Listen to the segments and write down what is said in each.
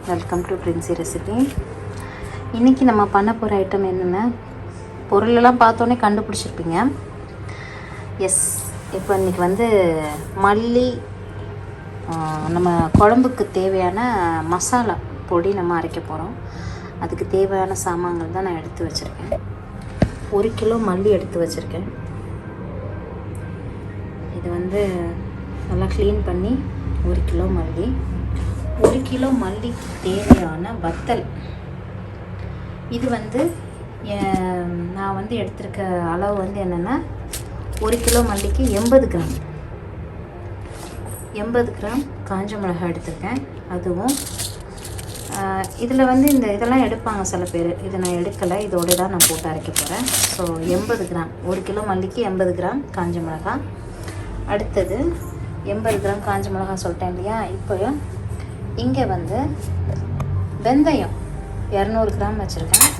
Welcome to Princy recipe. இன்றைக்கி நம்ம பண்ண போகிற ஐட்டம் என்னென்ன பொருளெல்லாம் பார்த்தோன்னே கண்டுபிடிச்சிருப்பீங்க. எஸ், இப்போ இன்றைக்கி வந்து மல்லி, நம்ம குழம்புக்கு தேவையான மசாலா பொடி நம்ம அரைக்க போகிறோம். அதுக்கு தேவையான சாமான்கள் தான் நான் எடுத்து வச்சுருக்கேன். 1 கிலோ மல்லி எடுத்து வச்சுருக்கேன். இது வந்து நல்லா க்ளீன் பண்ணி 1 கிலோ மல்லி. 1 கிலோ மல்லிக்கு தேவையான வத்தல். இது வந்து நான் வந்து எடுத்திருக்க அளவு வந்து என்னென்னா 1 கிலோ மல்லிக்கு 80 கிராம் 80 கிராம் காஞ்ச மிளகாய் எடுத்திருக்கேன். அதுவும் இதில் வந்து இதெல்லாம் எடுப்பாங்க சில பேர். இதை நான் எடுக்கலை, இதோட தான் நான் போட்டு அரைக்க போகிறேன். ஸோ 80 கிராம் 1 கிலோ மல்லிக்கு 80 கிராம் காஞ்ச மிளகாய். அடுத்தது 80 கிராம் காஞ்ச மிளகாய் சொல்லிட்டேன் இல்லையா. இப்போ இங்கே வந்து வெந்தயம் 200 கிராம் வச்சுருக்கேன்.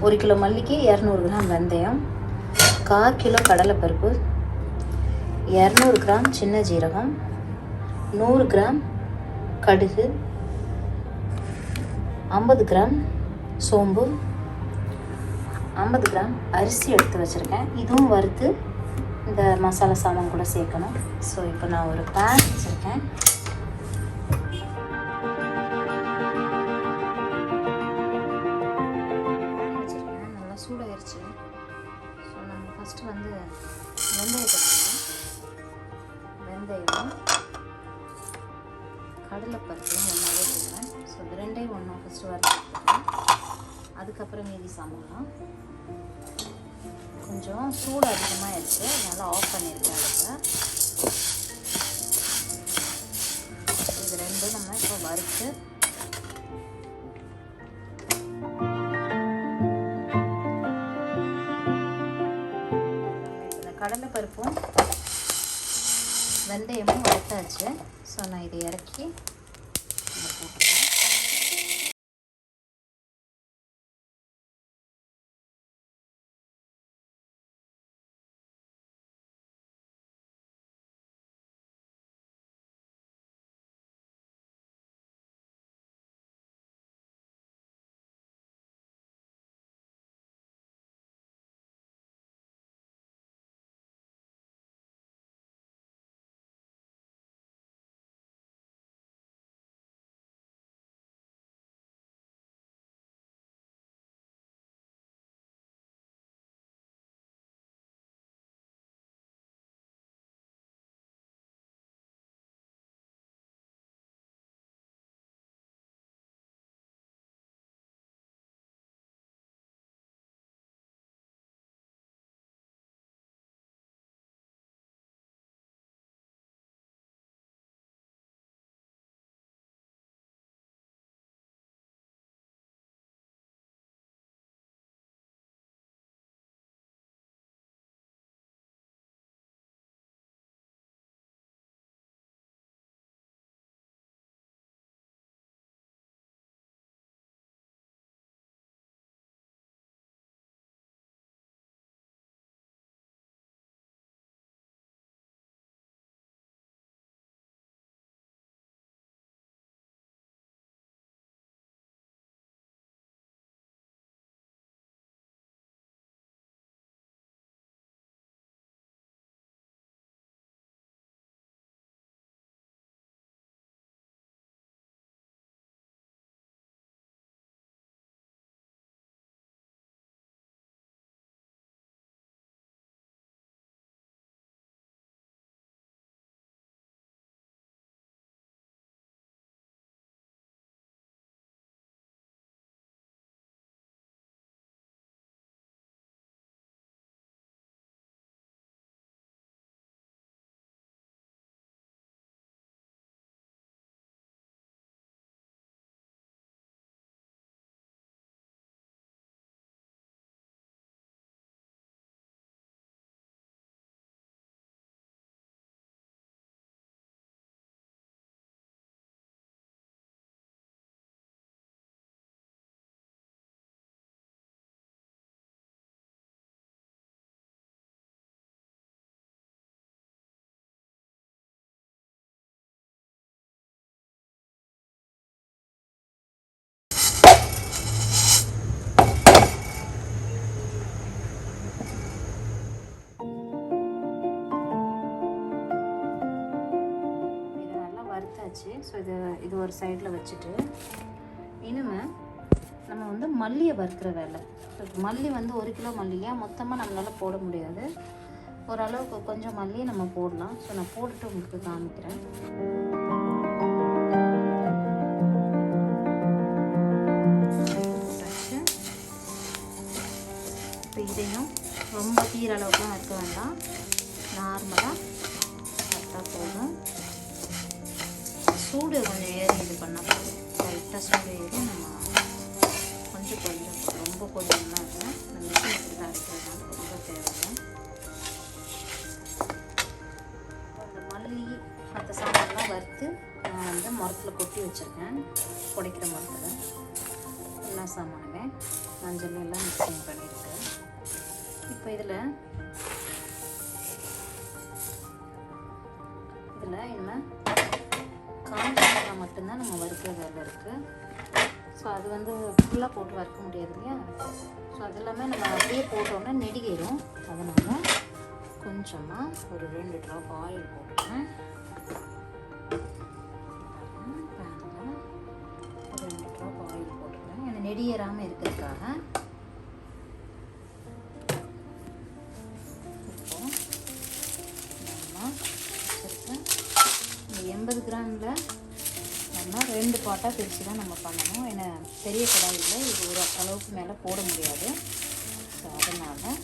1 கிலோ மல்லிக்கு 200 கிராம் வெந்தயம், 1/4 கிலோ கடலைப்பருப்பு, 200 கிராம் சின்ன ஜீரகம், 100 கிராம் கடுகு, 50 கிராம் சோம்பு, 50 கிராம் அரிசி எடுத்து வச்சுருக்கேன். இதுவும் வறுத்து இந்த மசாலா சாமான் கூட சேர்க்கணும். ஸோ இப்போ நான் ஒரு பேன் வச்சுருக்கேன். நல்லா சூடாயிருச்சு. ஸோ நம்ம ஃபஸ்ட்டு வந்து வெந்தயத்தை வெந்தயம் கடலைப்பருப்பையும் ஒன்றாவே போடுவேன். ஸோ இது ரெண்டையும் ஒன்றா ஃபஸ்ட்டு வறுத்துக்கிறேன். அதுக்கப்புறம் மீதி சாமான்லாம் கொஞ்சம் சூடு அதிகமாகிடுச்சு, அதனால் ஆஃப் பண்ணியிருக்கேன். இது ரெண்டும் நம்ம இப்போ வறுத்து இந்த கடலைப்பருப்பும் வெந்தயமும் வறுத்தாச்சு. ஸோ நான் இதை இறக்கி போட்டுக்கிறேன். வச்சாச்சு. ஸோ இது ஒரு சைடில் வச்சுட்டு இனிமே நம்ம வந்து மல்லியை வறுக்கிற வேலை. ஸோ மல்லி வந்து 1 கிலோ மல்லியாக மொத்தமாக நம்மளால் போட முடியாது. ஓரளவுக்கு கொஞ்சம் மல்லியை நம்ம போடலாம். ஸோ நான் போட்டுட்டு உங்களுக்கு காமிக்கிறேன். இப்போ இதையும் ரொம்ப தீர அளவுக்குலாம் இருக்க வேண்டாம், நார்மலாக கரெக்டாக போதும். சூடு கொஞ்சம் ஏறி இது பண்ணால் போதும். லைட்டாக சூடு ஏறி நம்ம கொஞ்சம் ரொம்ப கொஞ்சம்லாம் இல்லை, நம்ம மிஷின் இப்படி தான் அரைக்கிறதுனால ரொம்ப தேவையில்லை. அந்த மல்லி மற்ற சாமான்லாம் வறுத்து நான் வந்து மரத்தில் கொட்டி வச்சுருக்கேன். புடைக்கிற மரத்தில் எல்லா சாமானுமே மஞ்சள் எல்லாம் மிக்சிங் பண்ணியிருக்கேன். இப்போ இதில் இனிமேல் காஞ்ச மிளகாய் மட்டும்தான் நம்ம வறுக்கிற வேலை இருக்குது. ஸோ அது வந்து ஃபுல்லாக போட்டு வறுக்க முடியாது இல்லையா. ஸோ அது எல்லாமே நம்ம அப்படியே போட்டோன்னா நெடிகிடும். அதனால் கொஞ்சமாக ஒரு 2 ட்ராப் ஆயில் போட்டுக்கிறேன். பேனில் ஒரு 2 ட்ராப் ஆயில் போட்டுக்கிறேன், ஏன்னா நெடியேறாமல் இருக்கிறதுக்காக. இப்போ நம்ம வச்சுருக்கேன் இந்த 80 கிராமில் நம்ம 2 பாட்டாக பிரித்து தான் நம்ம பண்ணணும். ஏன்னா பெரிய கடாயில் இது ஒரு அளவுக்கு மேலே போட முடியாது. ஸோ அதனால்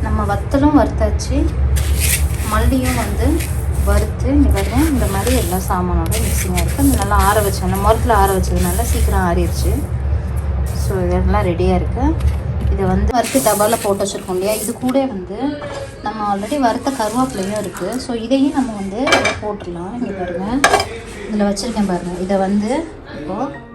நம்ம வத்தலும் வறுத்தாச்சு, மல்லியும் வந்து வறுத்து இங்கே இந்த மாதிரி எல்லா சாமானோட மிக்சிங்காக இருக்குது. நல்லா ஆற வச்சேன், அந்த மரத்தில் ஆற வச்சதுனால சீக்கிரம் ஆறிடுச்சு. ஸோ இதெல்லாம் ரெடியாக இருக்குது. இதை வந்து வறுத்து டப்பாவில் போட்டு வச்சுருக்கோம் இல்லையா. இது கூட வந்து நம்ம ஆல்ரெடி வறுத்த கருவேப்பிலையும் இருக்குது. ஸோ இதையும் நம்ம வந்து போட்டுடலாம். இங்கே பாருங்கள், இதில் வச்சுருக்கேன் பாருங்கள். இதை வந்து இப்போது